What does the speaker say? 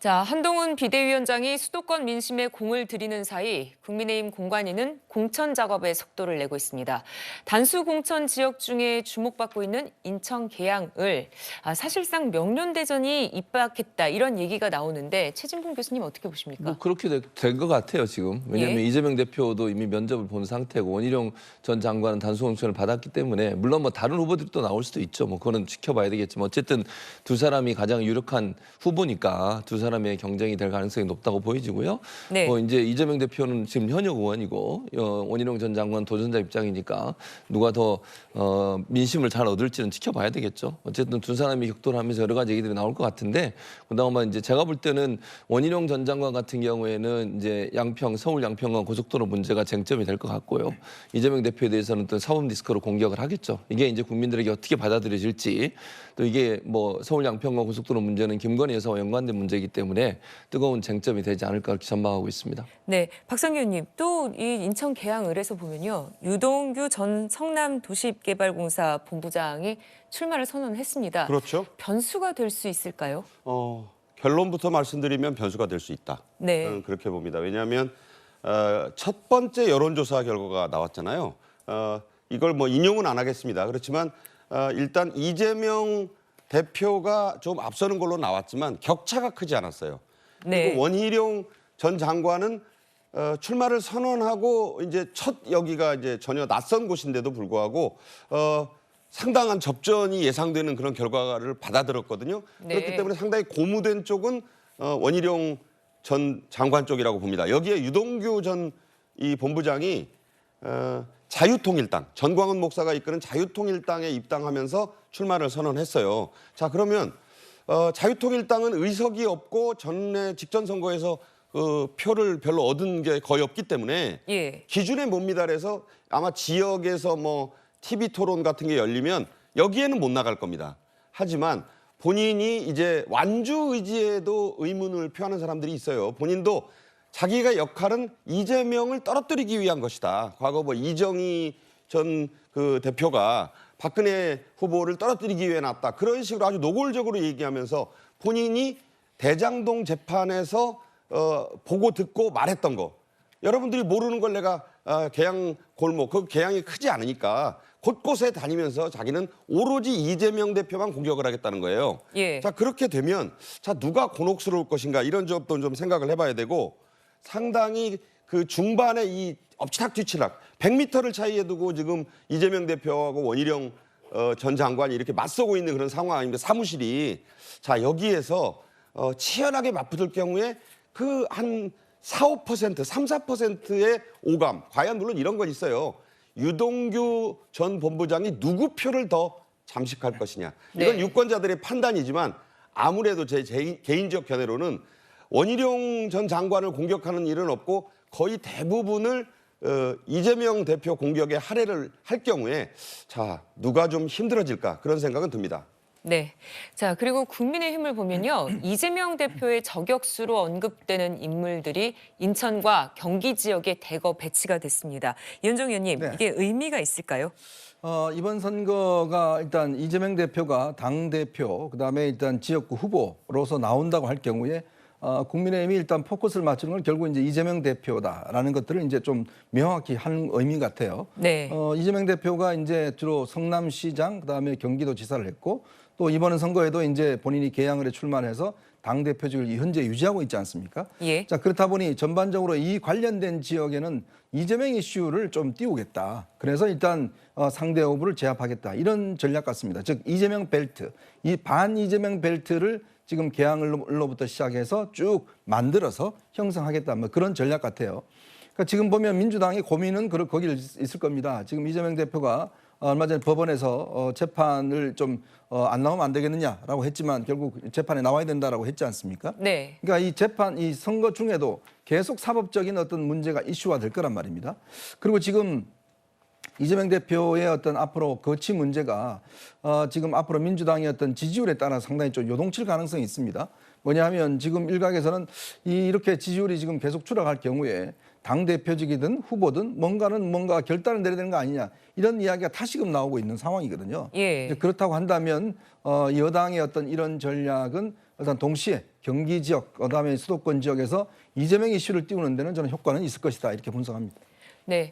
자, 한동훈 비대위원장이 수도권 민심에 공을 들이는 사이 국민의힘 공관위는 공천 작업에 속도를 내고 있습니다. 단수 공천 지역 중에 주목받고 있는 인천 계양을 사실상 명륜대전이 입박했다 이런 얘기가 나오는데 최진봉 교수님 어떻게 보십니까? 뭐 그렇게 된 것 같아요 지금. 왜냐하면 예. 이재명 대표도 이미 면접을 본 상태고 원희룡 전 장관은 단수 공천을 받았기 때문에 물론 뭐 다른 후보들이 또 나올 수도 있죠. 뭐 그거는 지켜봐야 되겠지만 어쨌든 두 사람이 가장 유력한 후보니까 두 사람의 경쟁이 될 가능성이 높다고 보여지고요. 네. 이제 이재명 대표는 지금 현역 의원이고 원희룡 전 장관 도전자 입장이니까 누가 더 민심을 잘 얻을지는 지켜봐야 되겠죠. 어쨌든 두 사람이 격돌하면서 여러 가지 얘기들이 나올 것 같은데 그나마 이제 제가 볼 때는 원희룡 전 장관 같은 경우에는 이제 서울 양평간 고속도로 문제가 쟁점이 될 것 같고요. 이재명 대표에 대해서는 또 사법 리스크로 공격을 하겠죠. 이게 이제 국민들에게 어떻게 받아들여질지 또 이게 뭐 서울 양평간 고속도로 문제는 김건희 여사와 연관된 문제이기 때문에 뜨거운 쟁점이 되지 않을까 그렇게 전망하고 있습니다. 네, 박상규 의원님 또 이 인천 계양을에서 보면요. 유동규 전 성남도시개발공사 본부장이 출마를 선언했습니다. 그렇죠. 변수가 될 수 있을까요? 결론부터 말씀드리면 변수가 될 수 있다. 네. 저는 그렇게 봅니다. 왜냐하면 첫 번째 여론조사 결과가 나왔잖아요. 이걸 뭐 인용은 안 하겠습니다. 그렇지만 일단 이재명 대표가 좀 앞서는 걸로 나왔지만 격차가 크지 않았어요. 네. 그리고 원희룡 전 장관은 출마를 선언하고 이제 첫 여기가 이제 전혀 낯선 곳인데도 불구하고 상당한 접전이 예상되는 그런 결과를 받아들였거든요. 네. 그렇기 때문에 상당히 고무된 쪽은 원희룡 전 장관 쪽이라고 봅니다. 여기에 유동규 전 이 본부장이 자유통일당 전광훈 목사가 이끄는 자유통일당에 입당하면서 출마를 선언했어요. 자 그러면 자유통일당은 의석이 없고 직전 선거에서 표를 별로 얻은 게 거의 없기 때문에 예. 기준에 못 미달해서 아마 지역에서 뭐 TV 토론 같은 게 열리면 여기에는 못 나갈 겁니다. 하지만 본인이 이제 완주 의지에도 의문을 표하는 사람들이 있어요. 본인도 자기가 역할은 이재명을 떨어뜨리기 위한 것이다. 과거 뭐 이정희 전 그 대표가 박근혜 후보를 떨어뜨리기 위해 놨다. 그런 식으로 아주 노골적으로 얘기하면서 본인이 대장동 재판에서 보고 듣고 말했던 거. 여러분들이 모르는 걸 내가 계양 골목, 그 계양이 크지 않으니까 곳곳에 다니면서 자기는 오로지 이재명 대표만 공격을 하겠다는 거예요. 예. 자 그렇게 되면 자 누가 곤혹스러울 것인가 이런 점도 좀 생각을 해봐야 되고 상당히 그 중반에 이 엎치락 뒤치락 100m를 차이에 두고 지금 이재명 대표하고 원희룡 전 장관이 이렇게 맞서고 있는 그런 상황 아닙니까? 사무실이. 자 여기에서 치열하게 맞붙을 경우에 그 한 4~5%, 3~4%의 오감. 과연 물론 이런 건 있어요. 유동규 전 본부장이 누구 표를 더 잠식할 것이냐. 이건 네. 유권자들의 판단이지만 아무래도 제 개인적 견해로는 원희룡 전 장관을 공격하는 일은 없고 거의 대부분을 이재명 대표 공격에 할애를 할 경우에 자 누가 좀 힘들어질까 그런 생각은 듭니다. 네. 자, 그리고 국민의힘을 보면요. 이재명 대표의 저격수로 언급되는 인물들이 인천과 경기 지역에 대거 배치가 됐습니다. 이현정 의원님, 네. 이게 의미가 있을까요? 이번 선거가 일단 이재명 대표가 당대표, 그다음에 일단 지역구 후보로서 나온다고 할 경우에 국민의힘이 일단 포커스를 맞추는 건 결국 이제 이재명 대표다라는 것들을 이제 좀 명확히 하는 의미 같아요. 네. 이재명 대표가 이제 주로 성남시장, 그다음에 경기도지사를 했고 또 이번 선거에도 이제 본인이 계양을에 출마해서 당 대표직을 현재 유지하고 있지 않습니까? 예. 자 그렇다 보니 전반적으로 이 관련된 지역에는 이재명 이슈를 좀 띄우겠다. 그래서 일단 상대 후보를 제압하겠다 이런 전략 같습니다. 즉 이재명 벨트, 이 반 이재명 벨트를 지금 계양을로부터 시작해서 쭉 만들어서 형성하겠다. 뭐 그런 전략 같아요. 그러니까 지금 보면 민주당의 고민은 거기 있을 겁니다. 지금 이재명 대표가 얼마 전에 법원에서 재판을 좀 안 나오면 안 되겠느냐라고 했지만 결국 재판에 나와야 된다라고 했지 않습니까? 네. 그러니까 이 선거 중에도 계속 사법적인 어떤 문제가 이슈화 될 거란 말입니다. 그리고 지금 이재명 대표의 어떤 앞으로 거치 문제가 지금 앞으로 민주당의 어떤 지지율에 따라 상당히 좀 요동칠 가능성이 있습니다. 뭐냐하면 지금 일각에서는 이렇게 지지율이 지금 계속 추락할 경우에 당대표직이든 후보든 뭔가 결단을 내려야 되는 거 아니냐 이런 이야기가 다시금 나오고 있는 상황이거든요. 예. 그렇다고 한다면 여당의 어떤 이런 전략은 일단 동시에 경기 지역, 그다음에 수도권 지역에서 이재명 이슈를 띄우는 데는 저는 효과는 있을 것이다 이렇게 분석합니다. 네.